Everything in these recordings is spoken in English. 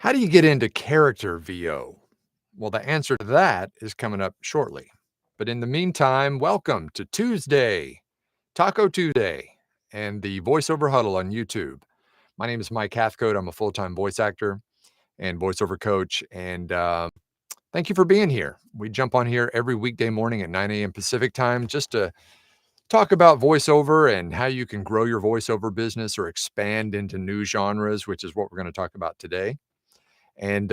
How do you get into character VO? Well, the answer to that is coming up shortly. But in the meantime, welcome to Tuesday, Taco Tuesday, and the voiceover huddle on YouTube. My name is Mike Hathcote. I'm a full-time voice actor and voiceover coach. And thank you for being here. We jump on here every weekday morning at 9 a.m. Pacific time just to talk about voiceover and how you can grow your voiceover business or expand into new genres, which is what we're going to talk about today. And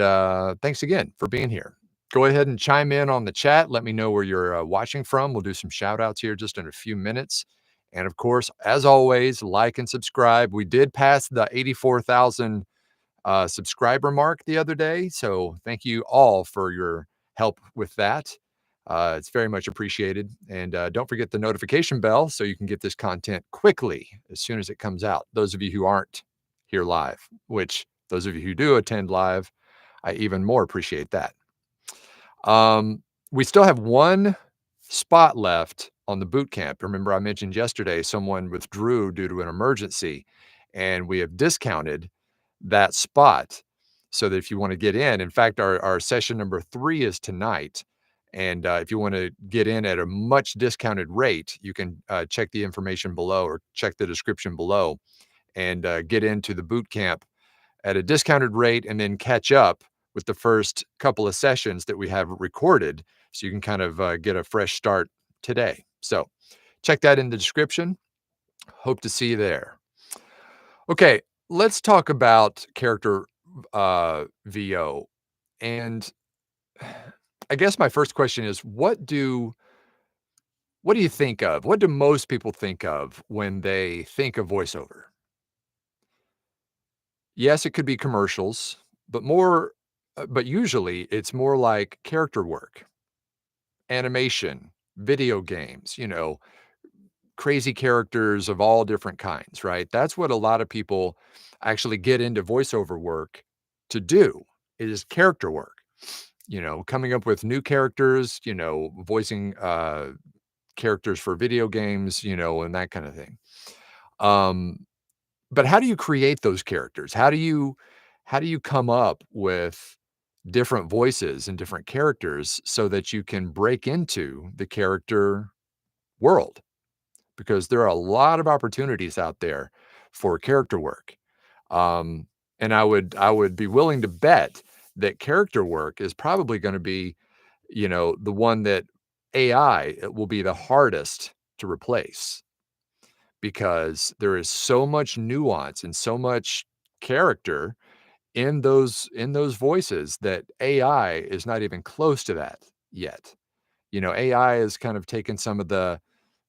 thanks again for being here. Go ahead and chime in on the chat. Let me know where you're watching from. We'll do some shout outs here just in a few minutes. And of course, as always, like and subscribe. We did pass the 84,000 subscriber mark the other day. So thank you all for your help with that. It's very much appreciated. And don't forget the notification bell so you can get this content quickly as soon as it comes out. Those of you who aren't here live, which those of you who do attend live, I even more appreciate that. We still have one spot left on the boot camp. Remember, I mentioned yesterday someone withdrew due to an emergency, and we have discounted that spot so that if you want to get in fact, our session number 3 is tonight. And if you want to get in at a much discounted rate, you can check the information below or check the description below and get into the boot camp at a discounted rate and then catch up with the first couple of sessions that we have recorded so you can kind of get a fresh start today. So check that in the description. Hope to see you there. Okay, let's talk about character VO. And I guess my first question is, what do you think of? What do most people think of when they think of voiceover? Yes, it could be commercials, but but usually it's more like character work, animation, video games, crazy characters of all different kinds, right? That's what a lot of people actually get into voiceover work to do is character work, coming up with new characters, voicing characters for video games, and that kind of thing. Um, But how do you create those characters? How do you come up with different voices and different characters so that you can break into the character world? Because there are a lot of opportunities out there for character work. Um, and I would be willing to bet that character work is probably gonna be, the one that AI will be the hardest to replace because there is so much nuance and so much character in those voices that AI is not even close to that yet. AI has kind of taken some of the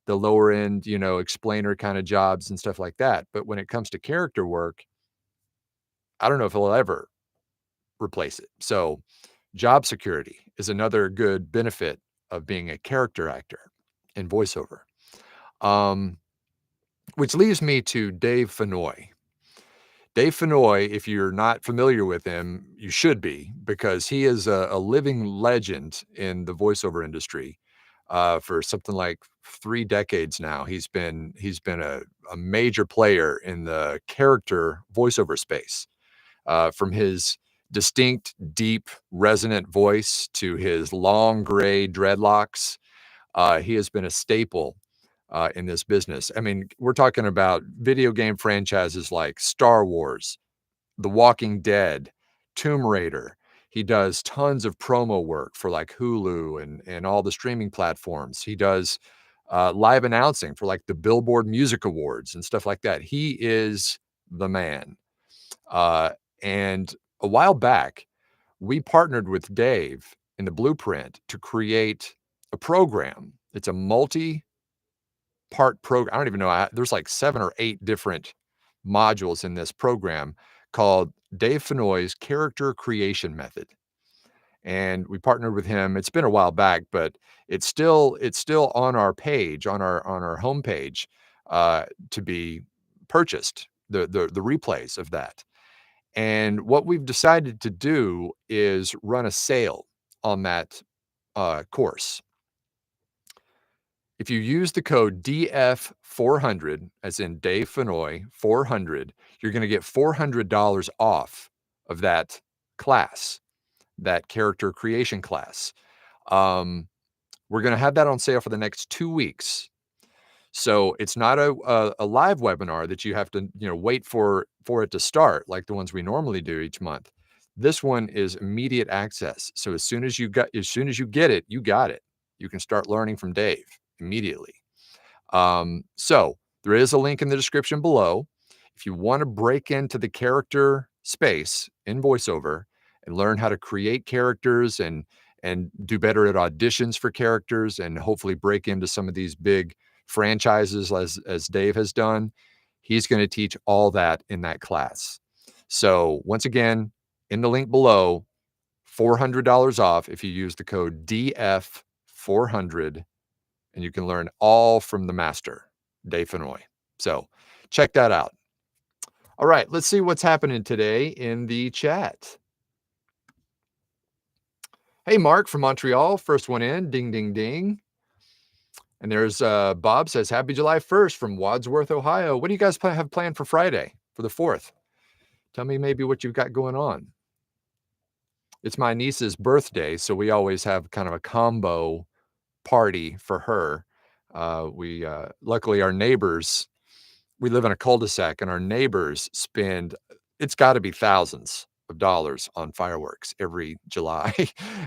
lower end, explainer kind of jobs and stuff like that. But when it comes to character work, I don't know if it'll ever replace it. So job security is another good benefit of being a character actor in voiceover. Um, which leads me to Dave Fenoi. Dave Fenoi, if you're not familiar with him, you should be because he is a living legend in the voiceover industry. For something like 3 decades now, he's been a major player in the character voiceover space. From his distinct, deep, resonant voice to his long gray dreadlocks, he has been a staple in this business. I mean, we're talking about video game franchises like Star Wars, The Walking Dead, Tomb Raider. He does tons of promo work for like Hulu and all the streaming platforms. He does live announcing for like the Billboard Music Awards and stuff like that. He is the man. Uh, and a while back, we partnered with Dave in the Blueprint to create a program. It's a multi-part program. I don't even know. There's like 7 or 8 different modules in this program called Dave Fenoi's Character Creation Method. And we partnered with him. It's been a while back, but it's still on our page, on our homepage, to be purchased, the replays of that. And what we've decided to do is run a sale on that course. If you use the code DF400, as in Dave Fenoi 400, you're going to get $400 off of that class, that character creation class. Um, we're going to have that on sale for the next 2 weeks. So it's not a live webinar that you have to, wait for it to start like the ones we normally do each month. This one is immediate access. So as soon as you get it, you got it. You can start learning from Dave immediately. So there is a link in the description below. If you want to break into the character space in VoiceOver and learn how to create characters and do better at auditions for characters and hopefully break into some of these big franchises as Dave has done, he's going to teach all that in that class. So once again, in the link below, $400 off if you use the code DF400, and you can learn all from the master, Dave Fenoi. So check that out. All right, let's see what's happening today in the chat. Hey, Mark from Montreal, first one in, ding, ding, ding. And there's Bob says, happy July 1st from Wadsworth, Ohio. What do you guys have planned for Friday, for the 4th? Tell me maybe what you've got going on. It's my niece's birthday, so we always have kind of a combo party for her. Luckily our neighbors, we live in a cul-de-sac, and our neighbors spend, it's got to be thousands of dollars on fireworks every July.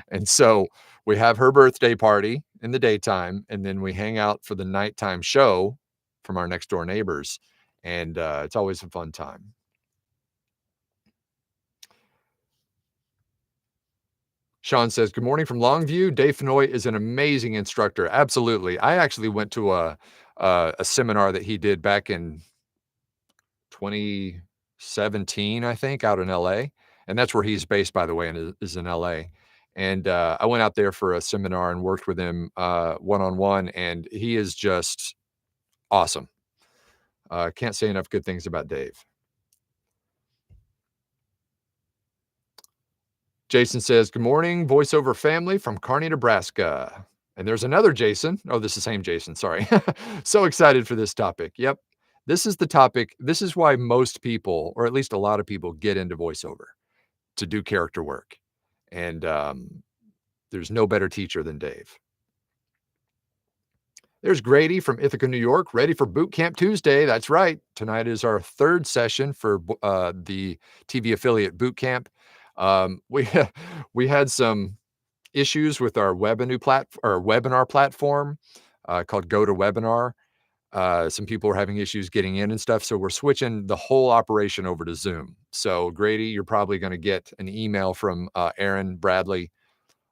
And so we have her birthday party in the daytime, and then we hang out for the nighttime show from our next door neighbors. And it's always a fun time. Sean says, good morning from Longview. Dave Fenoi is an amazing instructor. Absolutely. I actually went to a seminar that he did back in 2017, I think, out in LA. And that's where he's based, by the way, and is in LA. And I went out there for a seminar and worked with him one-on-one, and he is just awesome. Can't say enough good things about Dave. Jason says, good morning, VoiceOver family from Kearney, Nebraska. And there's another Jason. Oh, this is the same Jason. Sorry. So excited for this topic. Yep. This is the topic. This is why most people, or at least a lot of people, get into VoiceOver to do character work. And there's no better teacher than Dave. There's Grady from Ithaca, New York, ready for Boot Camp Tuesday. That's right. Tonight is our third session for the TV affiliate Boot Camp. We had some issues with our webinar platform called GoToWebinar. Some people are having issues getting in and stuff, so we're switching the whole operation over to Zoom. So Grady, you're probably going to get an email from Aaron Bradley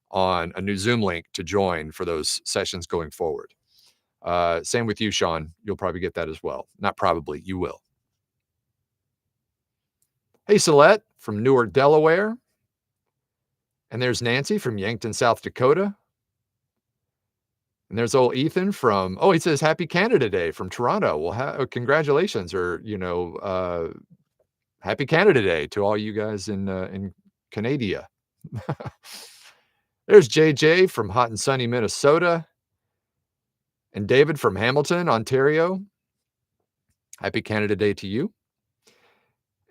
on a new Zoom link to join for those sessions going forward. Same with you, Sean. You'll probably get that as well. Not probably, you will. Hey, Celeste from Newark, Delaware. And there's Nancy from Yankton, South Dakota. And there's old Ethan from, he says Happy Canada Day from Toronto. Well, congratulations, or, Happy Canada Day to all you guys in Canada. There's JJ from hot and sunny Minnesota. And David from Hamilton, Ontario. Happy Canada Day to you.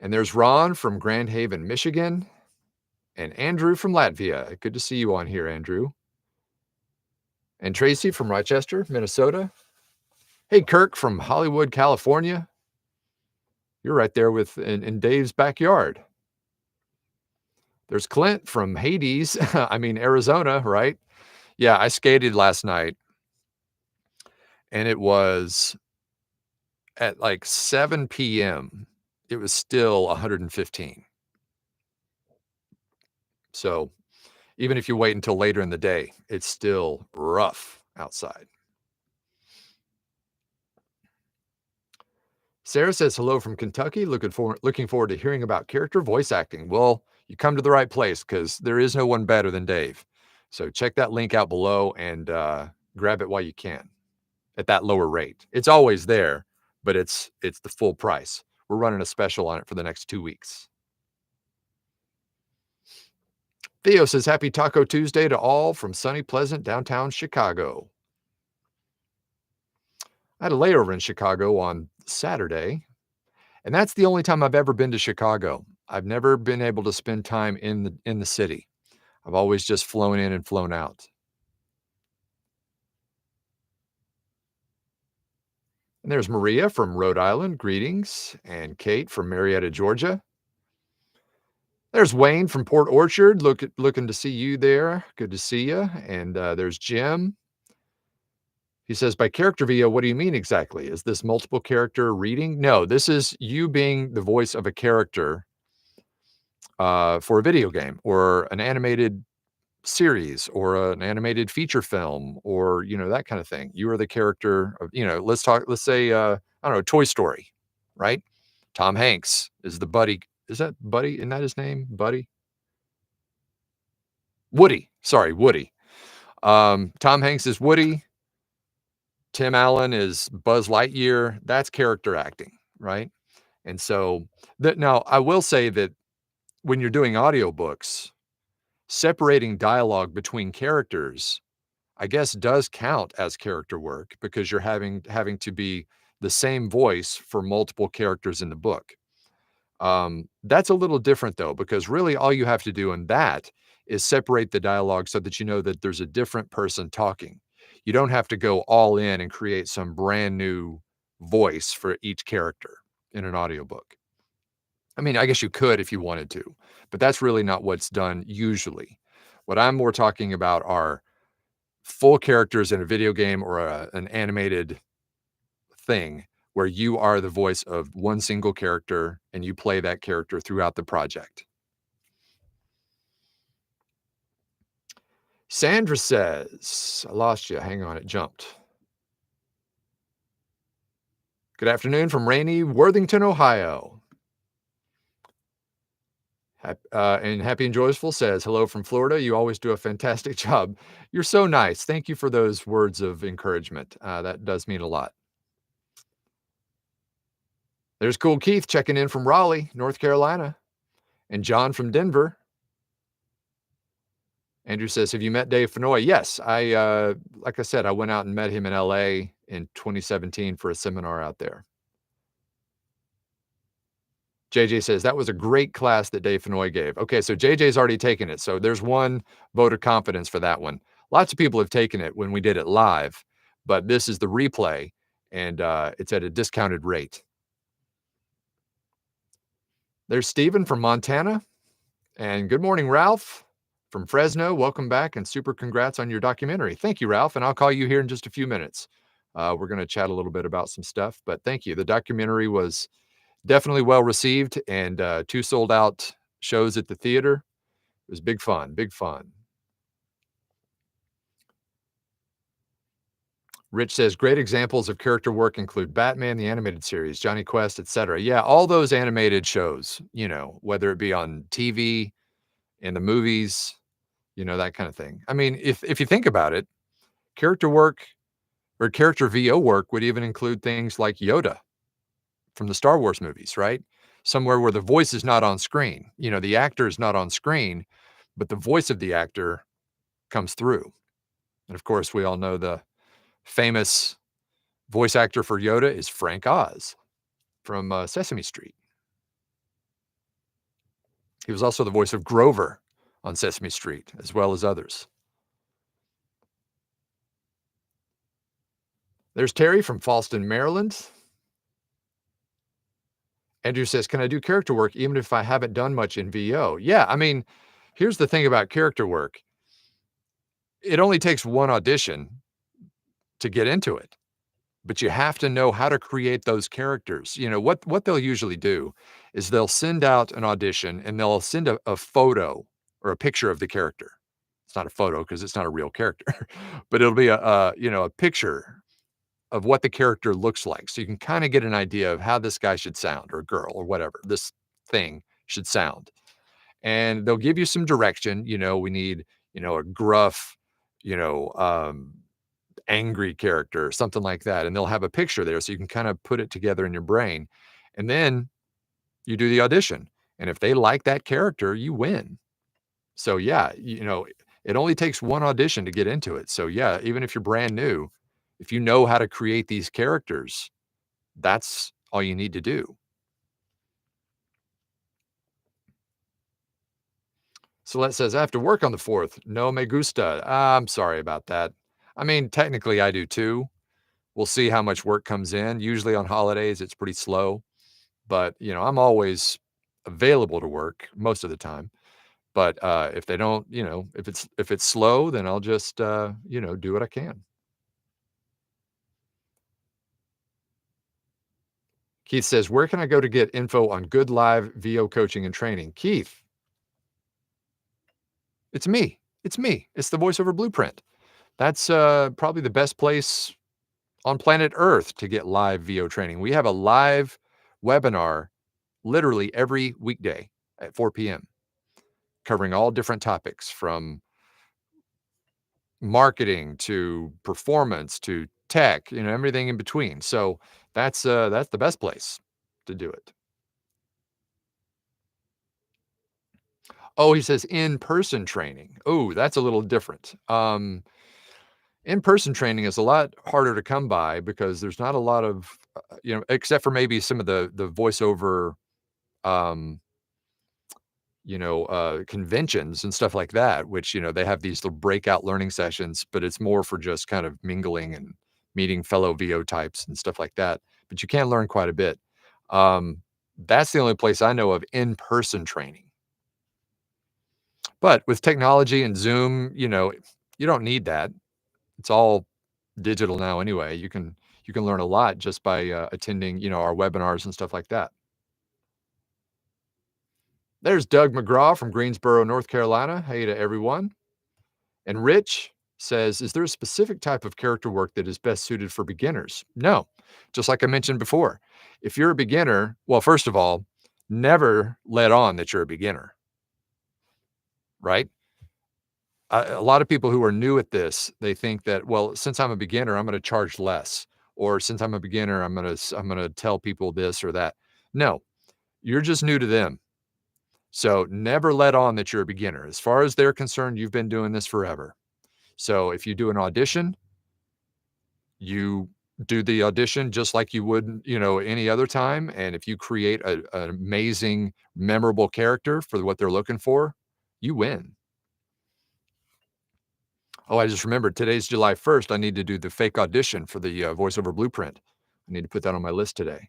And there's Ron from Grand Haven, Michigan. And Andrew from Latvia. Good to see you on here, Andrew. And Tracy from Rochester, Minnesota. Hey, Kirk from Hollywood, California. You're right there in Dave's backyard. There's Clint from Hades, Arizona, right? Yeah, I skated last night. And it was at like 7 p.m. It was still 115. So even if you wait until later in the day, it's still rough outside. Sarah says hello from Kentucky. Looking forward to hearing about character voice acting. Well, you come to the right place because there is no one better than Dave. So check that link out below and grab it while you can at that lower rate. It's always there, but it's the full price. We're running a special on it for the next 2 weeks. Theo says, happy Taco Tuesday to all from sunny, pleasant downtown Chicago. I had a layover in Chicago on Saturday, and that's the only time I've ever been to Chicago. I've never been able to spend time in the city. I've always just flown in and flown out. And there's Maria from Rhode Island, greetings, and Kate from Marietta, Georgia. There's Wayne from Port Orchard, looking to see you there. Good to see you. And there's Jim. He says, by character VO, what do you mean exactly? Is this multiple character reading? No, this is you being the voice of a character for a video game or an animated series or an animated feature film or, that kind of thing. You are the character of, let's say, I don't know, Toy Story, right? Tom Hanks is the Buddy. Is that Buddy? Isn't that his name? Buddy? Woody. Sorry, Woody. Tom Hanks is Woody. Tim Allen is Buzz Lightyear. That's character acting, right? And so that now I will say that when you're doing audiobooks, separating dialogue between characters, I guess, does count as character work because you're having to be the same voice for multiple characters in the book. That's a little different though, because really all you have to do in that is separate the dialogue so that you know that there's a different person talking. You don't have to go all in and create some brand new voice for each character in an audiobook. I mean, I guess you could if you wanted to, but that's really not what's done usually. What I'm more talking about are full characters in a video game or an animated thing where you are the voice of one single character and you play that character throughout the project. Sandra says, I lost you. Hang on, it jumped. Good afternoon from rainy Worthington, Ohio. And Happy and Joyful says, hello from Florida. You always do a fantastic job. You're so nice. Thank you for those words of encouragement. That does mean a lot. There's Cool Keith checking in from Raleigh, North Carolina, and John from Denver. Andrew says, have you met Dave Fenoi? Yes, like I said, I went out and met him in LA in 2017 for a seminar out there. JJ says, that was a great class that Dave Fenoi gave. Okay, so JJ's already taken it. So there's one vote of confidence for that one. Lots of people have taken it when we did it live, but this is the replay, and it's at a discounted rate. There's Steven from Montana, and good morning, Ralph from Fresno. Welcome back, and super congrats on your documentary. Thank you, Ralph, and I'll call you here in just a few minutes. We're going to chat a little bit about some stuff, but thank you. The documentary was definitely well received, and 2 sold out shows at the theater. It was big fun, big fun. Rich says, great examples of character work include Batman, the animated series, Johnny Quest, etc. Yeah, all those animated shows, whether it be on TV, in the movies, that kind of thing. I mean, if you think about it, character work or character VO work would even include things like Yoda from the Star Wars movies, right? Somewhere where the voice is not on screen. The actor is not on screen, but the voice of the actor comes through. And of course, we all know the famous voice actor for Yoda is Frank Oz from Sesame Street. He was also the voice of Grover on Sesame Street, as well as others. There's Terry from Fallston, Maryland. Andrew says, can I do character work even if I haven't done much in VO? Yeah, I mean, here's the thing about character work. It only takes one audition to get into it, but you have to know how to create those characters. What they'll usually do is they'll send out an audition and they'll send a photo or a picture of the character. It's not a photo because it's not a real character, but it'll be a picture of what the character looks like. So you can kind of get an idea of how this guy should sound, or girl, or whatever this thing should sound. And they'll give you some direction. We need, a gruff, angry character, something like that. And they'll have a picture there so you can kind of put it together in your brain. And then you do the audition. And if they like that character, you win. So yeah, it only takes one audition to get into it. So yeah, even if you're brand new, if you know how to create these characters, that's all you need to do. Celeste says, I have to work on the 4th. No me gusta. I'm sorry about that. I mean, technically I do too. We'll see how much work comes in. Usually on holidays, it's pretty slow, but I'm always available to work most of the time. But if they don't, if it's slow, then I'll just, do what I can. Keith says, where can I go to get info on good live VO coaching and training? Keith, it's me. It's me. It's the voiceover blueprint. That's probably the best place on planet Earth to get live VO training. We have a live webinar literally every weekday at 4 p.m., covering all different topics from marketing to performance to tech, everything in between. So that's the best place to do it. Oh, he says in-person training. Oh, that's a little different. In-person training is a lot harder to come by because there's not a lot of, except for maybe some of the voiceover, um, conventions and stuff like that, which, they have these little breakout learning sessions, but it's more for just kind of mingling and meeting fellow VO types and stuff like that. But you can learn quite a bit. Um, that's the only place I know of in-person training. But with technology and Zoom, you don't need that. It's all digital now anyway. You can learn a lot just by attending, our webinars and stuff like that. There's Doug McGraw from Greensboro, North Carolina. Hey to everyone. And Rich says, is there a specific type of character work that is best suited for beginners? No. Just like I mentioned before, if you're a beginner, well, first of all, never let on that you're a beginner, right? A lot of people who are new at this, they think that, well, since I'm a beginner, I'm going to charge less, or since I'm a beginner, I'm going to tell people this or that. No, you're just new to them. So never let on that you're a beginner. As far as they're concerned, you've been doing this forever. So if you do an audition, you do the audition just like you would, any other time. And if you create an amazing, memorable character for what they're looking for, you win. Oh, I just remembered today's July 1st. I need to do the fake audition for the voiceover blueprint. I need to put that on my list today.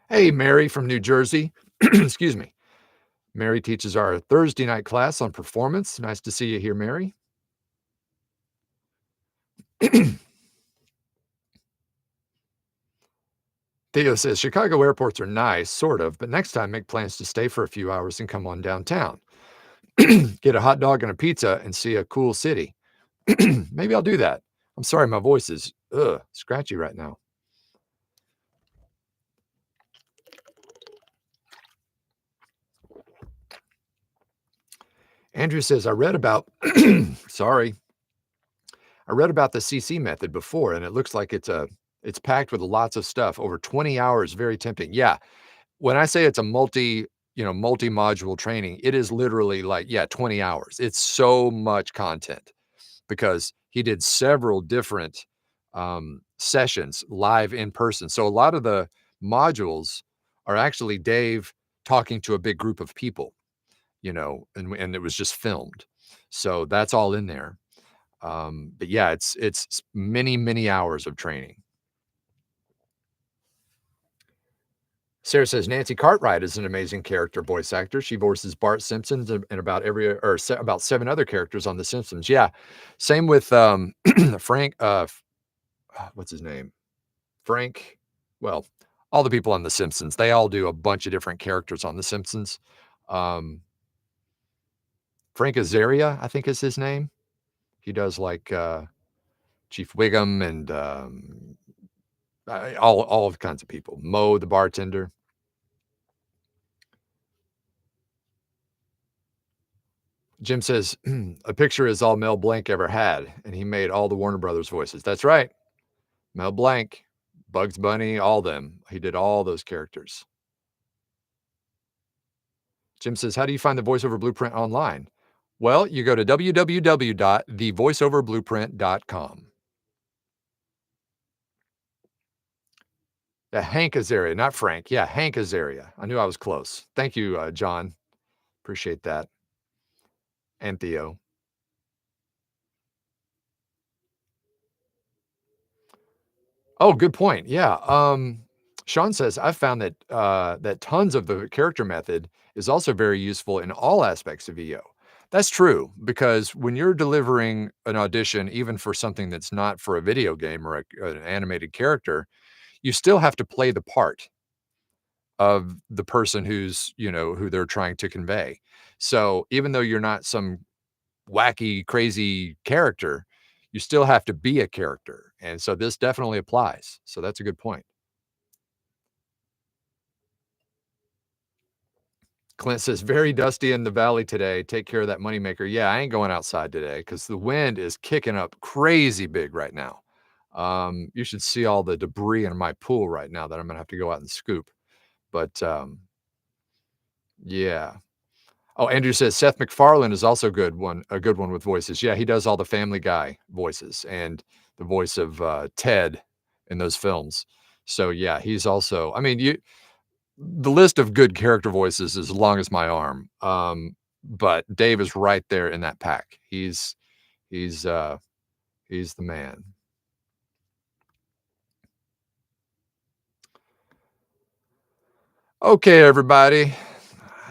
Hey, Mary from New Jersey. Excuse me. Mary teaches our Thursday night class on performance. Nice to see you here, Mary. Theo says Chicago airports are nice, sort of, but next time make plans to stay for a few hours and come on downtown. Get a hot dog and a pizza and see a cool city. Maybe I'll do that. I'm sorry, my voice is scratchy right now. Andrew says, I read about, sorry, I read about the CC method before, and it looks like it's packed with lots of stuff. Over 20 hours, very tempting. Yeah, when I say it's a multi-module training, it is literally like, 20 hours. It's so much content because he did several different sessions live in person. So a lot of the modules are actually Dave talking to a big group of people, and it was just filmed. So that's all in there. But yeah, it's many, many hours of training. Sarah says Nancy Cartwright is an amazing character voice actor. She voices Bart Simpson and about 7 other characters on The Simpsons. Yeah, same with Frank. What's his name? Frank. Well, all the people on The Simpsons. They all do a bunch of different characters on The Simpsons. Frank Azaria, I think is his name. He does like Chief Wiggum and all kinds of people. Mo, the bartender. Jim says, a picture is all Mel Blanc ever had, and he made all the Warner Brothers voices. That's right. Mel Blanc, Bugs Bunny, all them. He did all those characters. Jim says, how do you find the voiceover blueprint online? Well, you go to www.thevoiceoverblueprint.com. Yeah, Hank Azaria, not Frank. Yeah, Hank Azaria. I knew I was close. Thank you, John. Appreciate that. And Theo. Oh, good point. Yeah. Sean says, I've found that that tons of the character method is also very useful in all aspects of VO. That's true because when you're delivering an audition, even for something that's not for a video game or an animated character, you still have to play the part of the person who's, who they're trying to convey. So even though you're not some wacky, crazy character, you still have to be a character. And so this definitely applies. So that's a good point. Clint says, very dusty in the valley today. Take care of that moneymaker. Yeah, I ain't going outside today because the wind is kicking up crazy big right now. You should see all the debris in my pool right now that I'm gonna have to go out and scoop. But yeah. Oh, Andrew says Seth MacFarlane is also a good one with voices. Yeah, he does all the Family Guy voices and the voice of Ted in those films. So yeah, he's also. I mean, the list of good character voices is as long as my arm. But Dave is right there in that pack. He's uh, he's the man. Okay, everybody.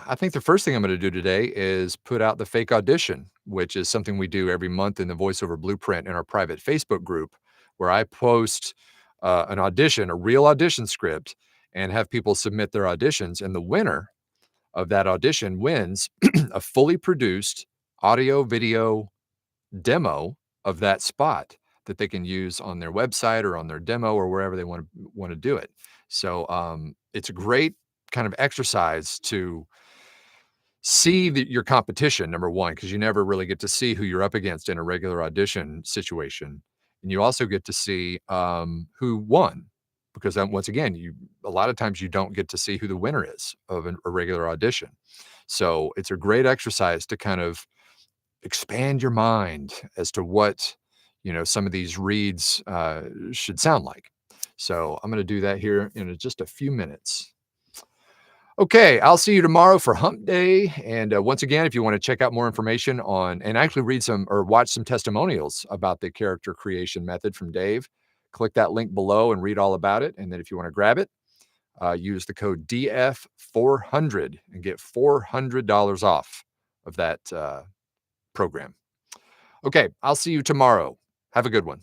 I think the first thing I'm going to do today is put out the fake audition, which is something we do every month in the voiceover blueprint in our private Facebook group, where I post an audition, a real audition script, and have people submit their auditions. And the winner of that audition wins a fully produced audio video demo of that spot that they can use on their website or on their demo or wherever they want to do it. So it's a great kind of exercise to see your competition, number one, because you never really get to see who you're up against in a regular audition situation. And you also get to see who won, because once again, a lot of times you don't get to see who the winner is of a regular audition. So it's a great exercise to kind of expand your mind as to what some of these reads should sound like. So I'm going to do that here in just a few minutes. Okay, I'll see you tomorrow for Hump Day. And once again, if you want to check out more information on and actually read some or watch some testimonials about the character creation method from Dave, click that link below and read all about it. And then if you want to grab it, use the code DF400 and get $400 off of that program. Okay, I'll see you tomorrow. Have a good one.